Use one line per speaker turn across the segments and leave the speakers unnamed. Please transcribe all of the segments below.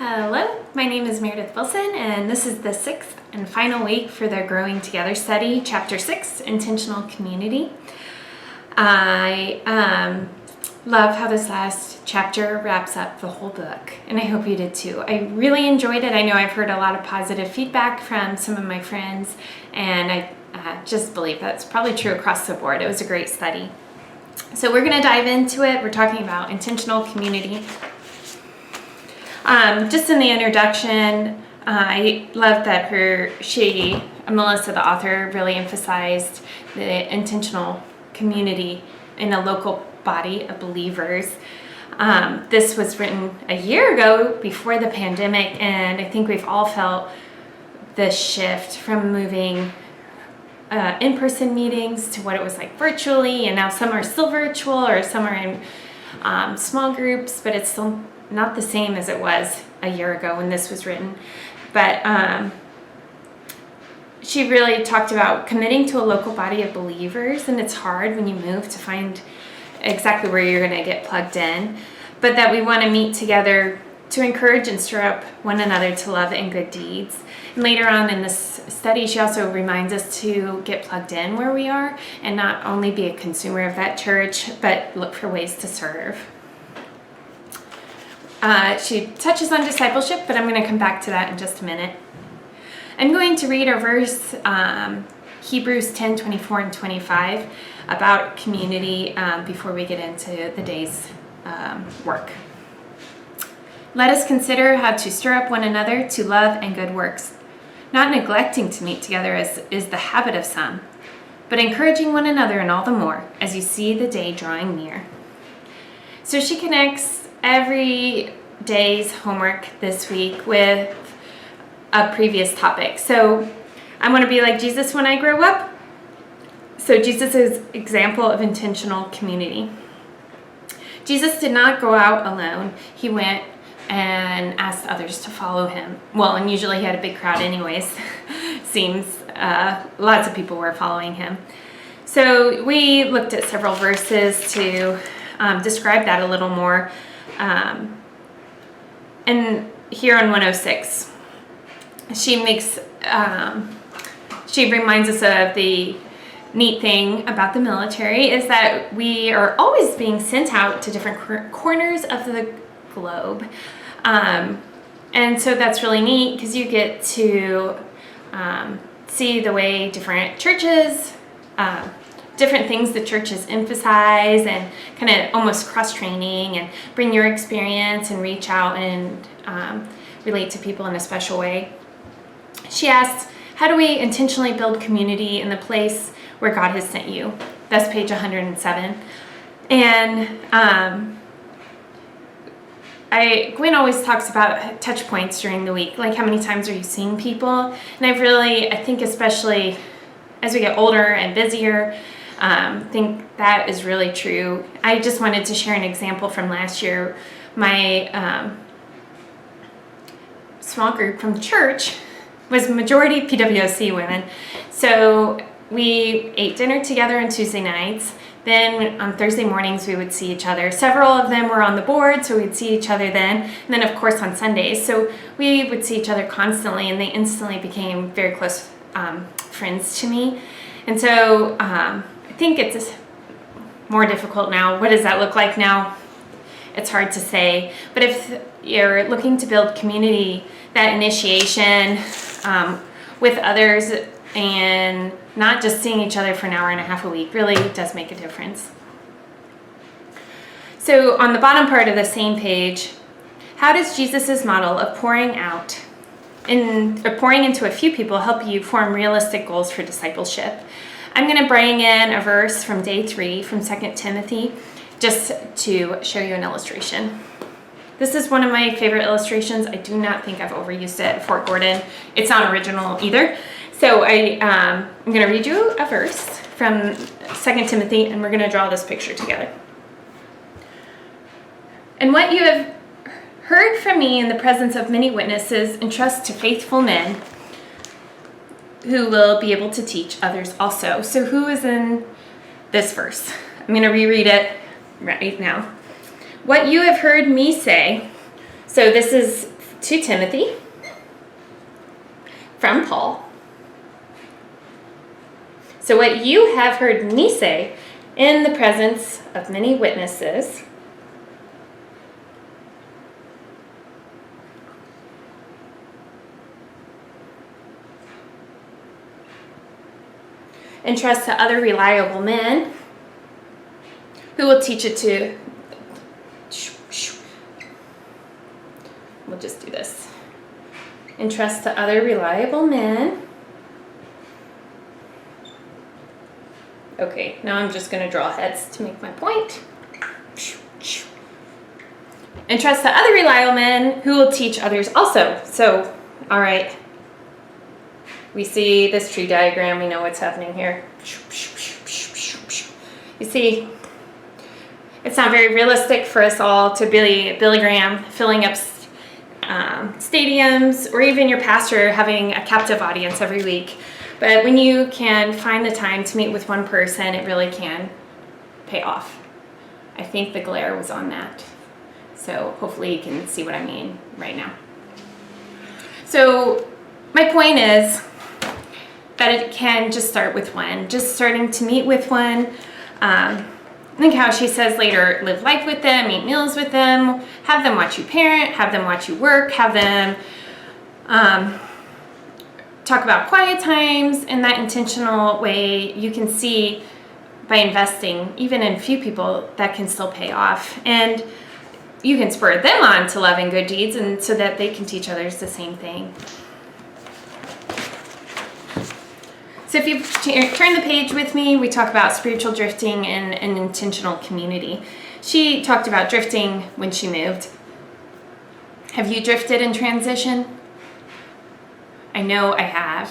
Hello, my name is Meredith Wilson, and this is the sixth and final week for the Growing Together study, Chapter 6, Intentional Community. I love how this last chapter wraps up the whole book, and I hope you did too. I really enjoyed it. I know I've heard a lot of positive feedback from some of my friends, and I just believe that's probably true across the board. It was a great study. So we're going to dive into it. We're talking about intentional community. Just in the introduction, I love that Melissa, the author, really emphasized the intentional community in a local body of believers. This was written a year ago before the pandemic, and I think we've all felt this shift from moving in-person meetings to what it was like virtually, and now some are still virtual or some are in small groups, but it's still not the same as it was a year ago when this was written. But she really talked about committing to a local body of believers, and it's hard when you move to find exactly where you're going to get plugged in, but that we want to meet together to encourage and stir up one another to love and good deeds. And later on in this study, she also reminds us to get plugged in where we are and not only be a consumer of that church, but look for ways to serve. She touches on discipleship, but I'm going to come back to that in just a minute. I'm going to read our verse, Hebrews 10, 24 and 25, about community before we get into the day's work. Let us consider how to stir up one another to love and good works, not neglecting to meet together as is the habit of some, but encouraging one another and all the more as you see the day drawing near. So she connects every day's homework this week with a previous topic. So I want to be like Jesus when I grow up. So Jesus' example of intentional community. Jesus did not go out alone. He went and asked others to follow him. Well, and usually he had a big crowd anyways. Seems lots of people were following him. So we looked at several verses to describe that a little more. And here on 106, she reminds us of the neat thing about the military is that we are always being sent out to different corners of the globe. And so that's really neat because you get to see the way different churches, different things the churches emphasize, and kind of almost cross-training and bring your experience and reach out and relate to people in a special way. She asks, how do we intentionally build community in the place where God has sent you? That's page 107. And Gwen always talks about touch points during the week, like how many times are you seeing people? And I think especially as we get older and busier, think that is really true. I just wanted to share an example from last year. My small group from church was majority PWOC women. So we ate dinner together on Tuesday nights. Then on Thursday mornings, we would see each other. Several of them were on the board, so we'd see each other then. And then, of course, on Sundays. So we would see each other constantly, and they instantly became very close friends to me. And so I think it's more difficult now. What does that look like now? It's hard to say. But if you're looking to build community, that initiation with others and not just seeing each other for an hour and a half a week really does make a difference. So on the bottom part of the same page, how does Jesus' model of pouring into a few people help you form realistic goals for discipleship? I'm going to bring in a verse from day 3 from 2 Timothy just to show you an illustration. This is one of my favorite illustrations. I do not think I've overused it at Fort Gordon. It's not original either. So I'm going to read you a verse from 2 Timothy, and we're going to draw this picture together. And what you have heard from me in the presence of many witnesses, entrust to faithful men who will be able to teach others also. So who is in this verse? I'm going to reread it right now. What you have heard me say, so this is to Timothy from Paul. So what you have heard me say in the presence of many witnesses, entrust to other reliable men who will teach it to, we'll just do this. Entrust to other reliable men. Okay, now I'm just going to draw heads to make my point. Entrust to other reliable men who will teach others also. So, all right. We see this tree diagram. We know what's happening here. You see, it's not very realistic for us all to be Billy Graham filling up stadiums, or even your pastor having a captive audience every week. But when you can find the time to meet with one person, it really can pay off. I think the glare was on that. So hopefully you can see what I mean right now. So my point is that it can just start with one, just starting to meet with one. Think how she says later, live life with them, eat meals with them, have them watch you parent, have them watch you work, have them talk about quiet times in that intentional way. You can see by investing even in a few people that can still pay off, and you can spur them on to love and good deeds, and so that they can teach others the same thing. So if you turn the page with me, we talk about spiritual drifting and an intentional community. She talked about drifting when she moved. Have you drifted in transition? I know I have.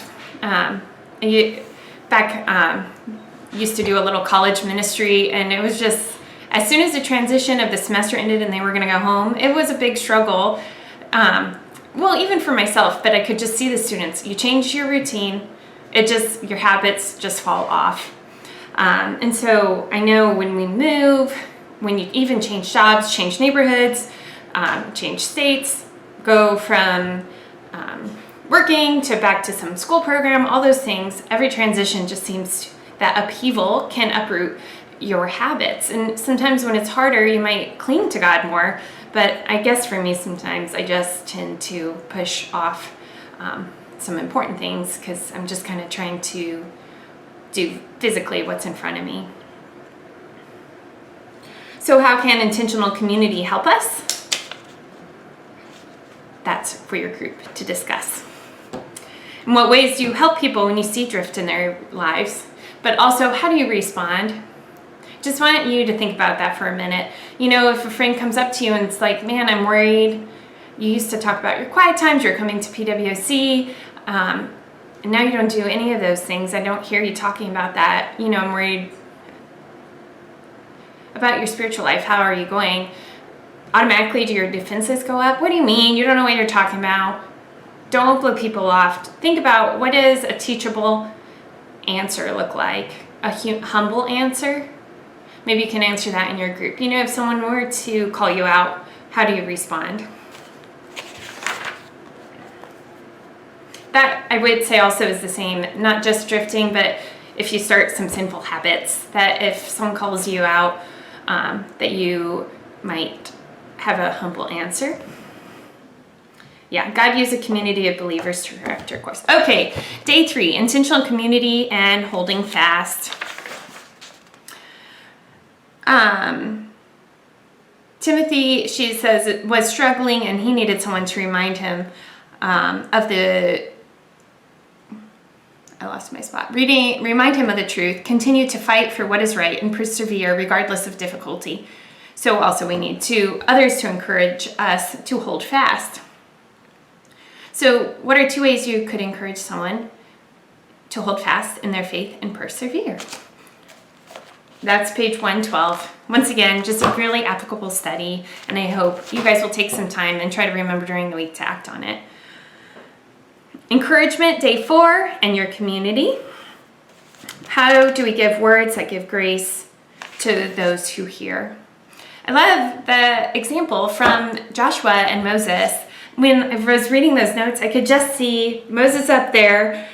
Used to do a little college ministry, and it was just, as soon as the transition of the semester ended and they were going to go home, it was a big struggle. Well, even for myself, but I could just see the students. You change your routine, your habits just fall off. And so I know when we move, when you even change jobs, change neighborhoods, change states, go from working to back to some school program, all those things, every transition just seems that upheaval can uproot your habits. And sometimes when it's harder, you might cling to God more. But I guess for me, sometimes I just tend to push off some important things because I'm just kind of trying to do physically what's in front of me. So how can intentional community help us? That's for your group to discuss. In what ways do you help people when you see drift in their lives? But also, how do you respond? Just want you to think about that for a minute. You know, if a friend comes up to you and it's like, man, I'm worried. You used to talk about your quiet times, you're coming to PWOC, and now you don't do any of those things. I don't hear you talking about that. You know, I'm worried about your spiritual life. How are you going? Automatically, do your defenses go up? What do you mean? You don't know what you're talking about. Don't blow people off. Think about, what does a teachable answer look like? A humble answer? Maybe you can answer that in your group. You know, if someone were to call you out, how do you respond? That, I would say, also is the same, not just drifting, but if you start some sinful habits, that if someone calls you out, that you might have a humble answer. Yeah, God used a community of believers to correct your course. Okay, day 3, intentional community and holding fast. Timothy, she says, was struggling, and he needed someone to remind him of the, I lost my spot. Remind him of the truth, continue to fight for what is right, and persevere regardless of difficulty. So also we need others to encourage us to hold fast. So what are 2 ways you could encourage someone to hold fast in their faith and persevere? That's page 112. Once again, just a really applicable study, and I hope you guys will take some time and try to remember during the week to act on it. Encouragement, day 4, and your community. How do we give words that give grace to those who hear? I love the example from Joshua and Moses. when I was reading those notes, I could just see Moses up there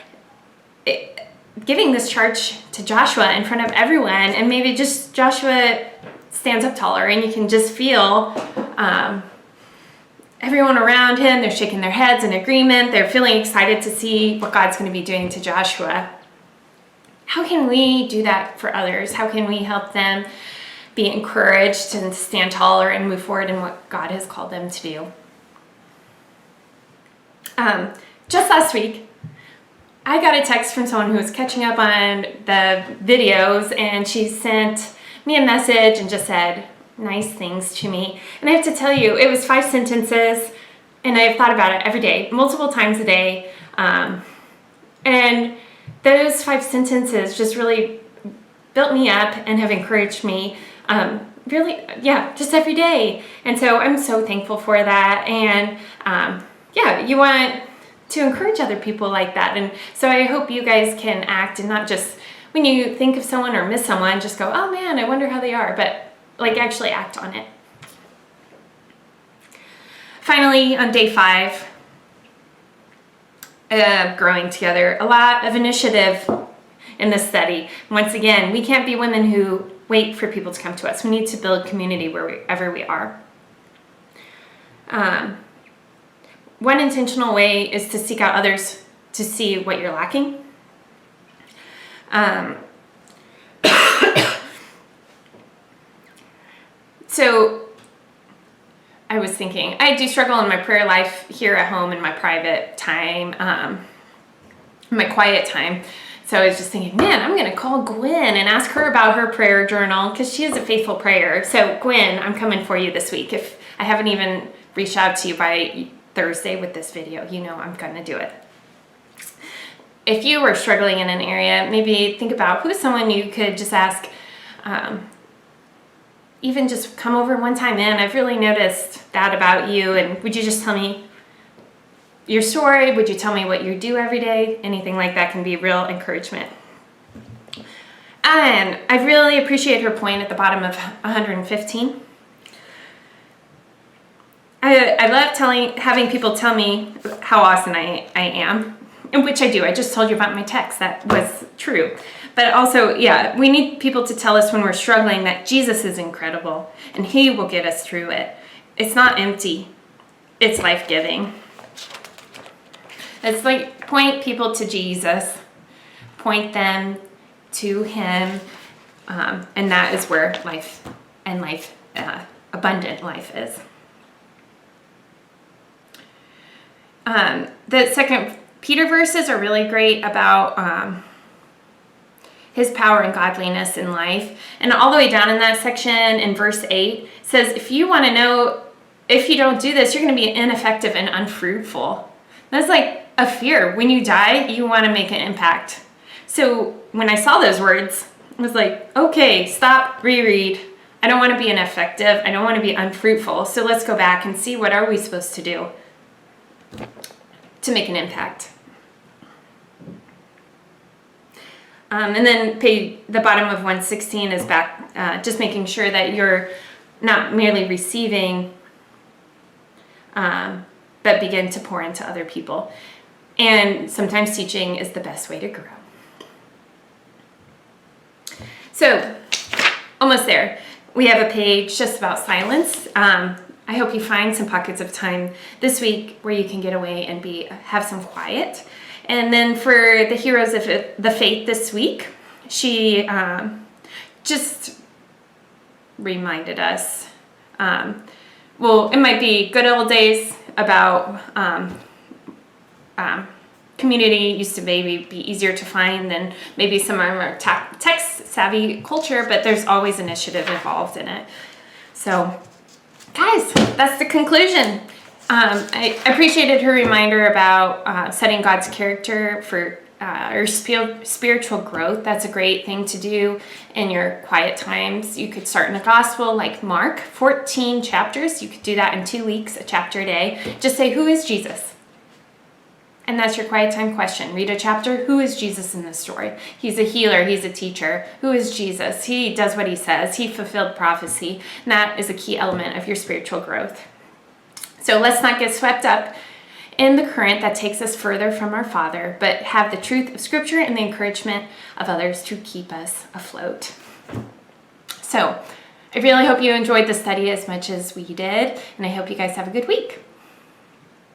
giving this charge to Joshua in front of everyone, and maybe just Joshua stands up taller and you can just feel everyone around him. They're shaking their heads in agreement. They're feeling excited to see what God's going to be doing to Joshua. How can we do that for others? How can we help them be encouraged and stand taller and move forward in what God has called them to do? Just last week, I got a text from someone who was catching up on the videos, and she sent me a message and just said nice things to me. And I have to tell you, it was 5 sentences, and I've thought about it every day, multiple times a day. And those 5 sentences just really built me up and have encouraged me, just every day. And so I'm so thankful for that. And you want to encourage other people like that. And so I hope you guys can act, and not just when you think of someone or miss someone, just go, oh man, I wonder how they are, but actually act on it. Finally, on day 5, growing together, a lot of initiative in this study. Once again, we can't be women who wait for people to come to us. We need to build community wherever we are. One intentional way is to seek out others to see what you're lacking. So I was thinking, I do struggle in my prayer life here at home, in my private time, my quiet time. So I was just thinking, man, I'm going to call Gwen and ask her about her prayer journal, because she is a faithful prayer. So Gwen, I'm coming for you this week. If I haven't even reached out to you by Thursday with this video, you know I'm going to do it. If you were struggling in an area, maybe think about who's someone you could just ask, even just come over one time in. I've really noticed that about you, and would you just tell me your story? Would you tell me what you do every day? Anything like that can be real encouragement. And I really appreciate her point at the bottom of 115. I love having people tell me how awesome I am, in which I do. I just told you about my text. That was true. But also, we need people to tell us when we're struggling that Jesus is incredible and he will get us through it. It's not empty. It's life-giving. It's like point people to Jesus, point them to him, and that is where life and abundant life is. The 2 Peter verses are really great about his power and godliness in life. And all the way down in that section, in verse 8, says, if you want to know, if you don't do this, you're going to be ineffective and unfruitful. That's like a fear. When you die, you want to make an impact. So when I saw those words, I was like, okay, stop, reread. I don't want to be ineffective. I don't want to be unfruitful. So let's go back and see, what are we supposed to do to make an impact? And then the bottom of 116 is back, just making sure that you're not merely receiving, but begin to pour into other people. And sometimes teaching is the best way to grow. So, almost there. We have a page just about silence. I hope you find some pockets of time this week where you can get away and have some quiet. And then for the heroes of the faith this week, she just reminded us, it might be good old days about community used to maybe be easier to find than maybe some of our tech-savvy culture, but there's always initiative involved in it. So, guys, that's the conclusion. I appreciated her reminder about setting God's character for or spiritual growth. That's a great thing to do in your quiet times. You could start in a gospel like Mark, 14 chapters. You could do that in 2 weeks, a chapter a day. Just say, who is Jesus? And that's your quiet time question. Read a chapter. Who is Jesus in this story? He's a healer. He's a teacher. Who is Jesus? He does what he says. He fulfilled prophecy. And that is a key element of your spiritual growth. So let's not get swept up in the current that takes us further from our Father, but have the truth of Scripture and the encouragement of others to keep us afloat. So I really hope you enjoyed the study as much as we did, and I hope you guys have a good week.